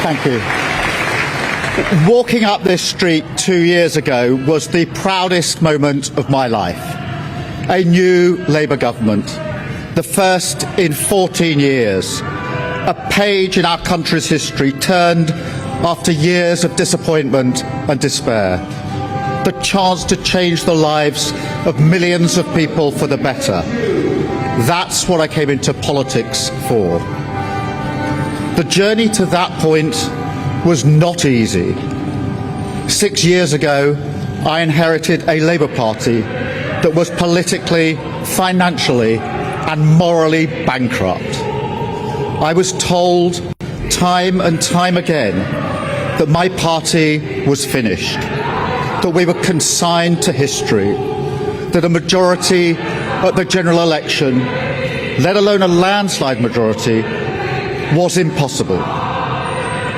Thank you. Walking up this street 2 years ago was the proudest moment of my life. A new Labour government, the first in 14 years. A page in our country's history turned after years of disappointment and despair. The chance to change the lives of millions of people for the better. That's what I came into politics for. The journey to that point was not easy. 6 years ago, I inherited a Labour Party that was politically, financially, and morally bankrupt. I was told time and time again that my party was finished, that we were consigned to history, that a majority at the general election, let alone a landslide majority, was impossible.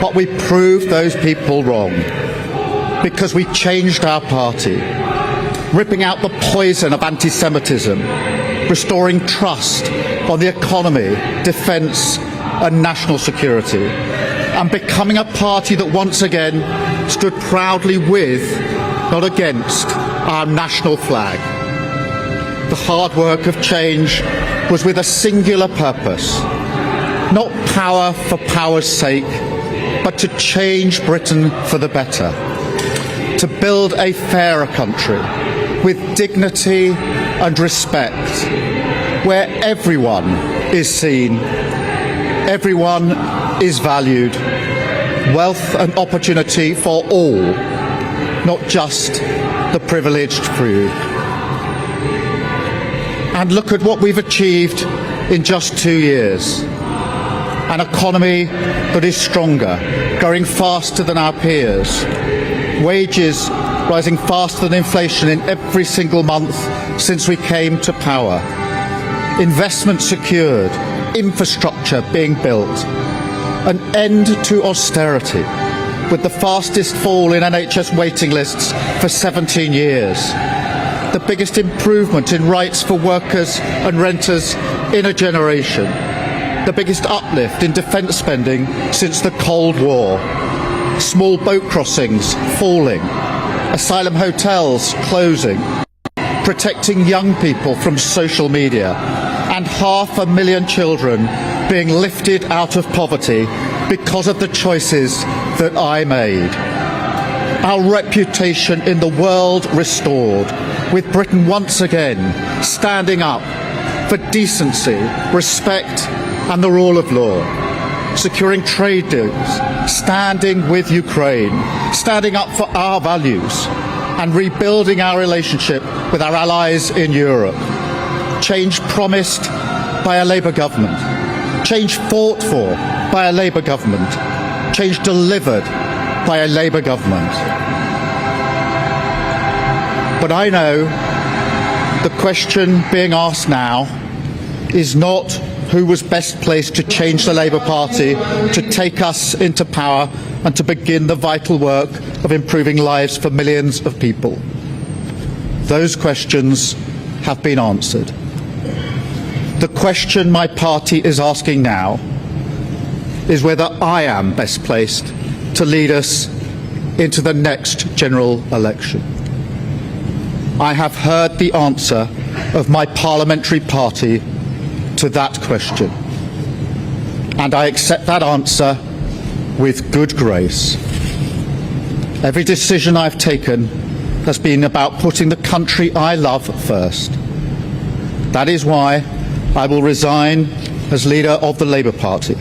But we proved those people wrong because we changed our party, ripping out the poison of anti-Semitism, restoring trust on the economy, defence and national security, and becoming a party that once again stood proudly with, not against, our national flag. The hard work of change was with a singular purpose, not power for power's sake, but to change Britain for the better, to build a fairer country with dignity and respect, where everyone is seen, everyone is valued, wealth and opportunity for all, not just the privileged few. And look at what we've achieved in just 2 years. An economy that is stronger, growing faster than our peers, wages rising faster than inflation in every single month since we came to power, investment secured, infrastructure being built, an end to austerity with the fastest fall in NHS waiting lists for 17 years, the biggest improvement in rights for workers and renters in a generation, the biggest uplift in defence spending since the Cold War, small boat crossings falling, asylum hotels closing, protecting young people from social media, and 500,000 children being lifted out of poverty because of the choices that I made. Our reputation in the world restored, with Britain once again standing up for decency, respect and the rule of law, securing trade deals, standing with Ukraine, standing up for our values and rebuilding our relationship with our allies in Europe. Change promised by a Labour government, change fought for by a Labour government, change delivered by a Labour government. But I know the question being asked now is not who was best placed to change the Labour Party, to take us into power and to begin the vital work of improving lives for millions of people. Those questions have been answered. The question my party is asking now is whether I am best placed to lead us into the next general election. I have heard the answer of my parliamentary party to that question, and I accept that answer with good grace. Every decision I've taken has been about putting the country I love first. That is why I will resign as leader of the Labour Party.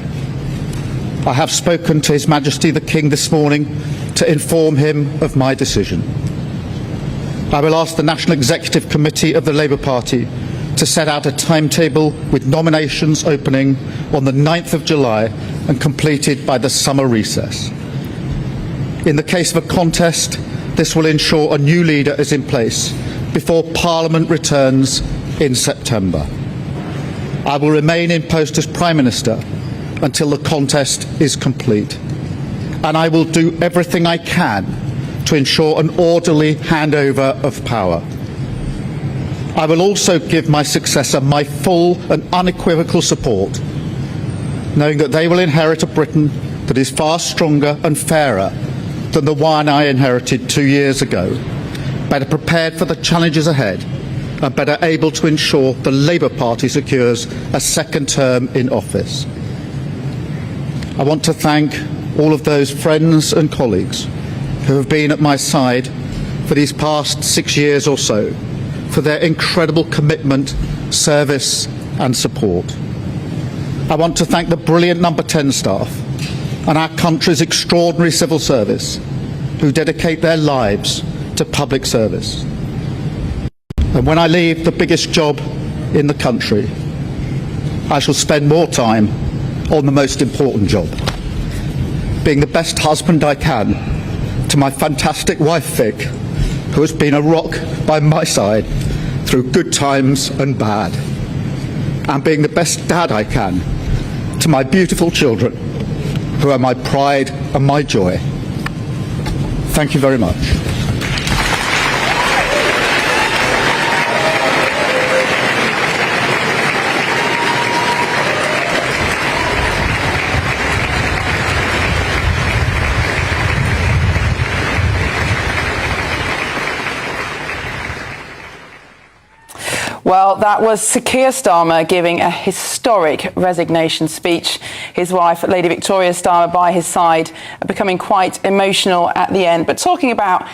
I have spoken to His Majesty the King this morning to inform him of my decision. I will ask the National Executive Committee of the Labour Party to set out a timetable with nominations opening on the 9th of July and completed by the summer recess. In the case of a contest, this will ensure a new leader is in place before Parliament returns in September. I will remain in post as Prime Minister until the contest is complete, and I will do everything I can to ensure an orderly handover of power. I will also give my successor my full and unequivocal support, knowing that they will inherit a Britain that is far stronger and fairer than the one I inherited 2 years ago, better prepared for the challenges ahead, and better able to ensure the Labour Party secures a second term in office. I want to thank all of those friends and colleagues who have been at my side for these past 6 years or so, for their incredible commitment, service and support. I want to thank the brilliant Number 10 staff and our country's extraordinary civil service who dedicate their lives to public service. And when I leave the biggest job in the country, I shall spend more time on the most important job, being the best husband I can to my fantastic wife Vic, who has been a rock by my side through good times and bad, and being the best dad I can to my beautiful children, who are my pride and my joy. Thank you very much. Well, that was Sir Keir Starmer giving a historic resignation speech. His wife, Lady Victoria Starmer, by his side, becoming quite emotional at the end, but talking about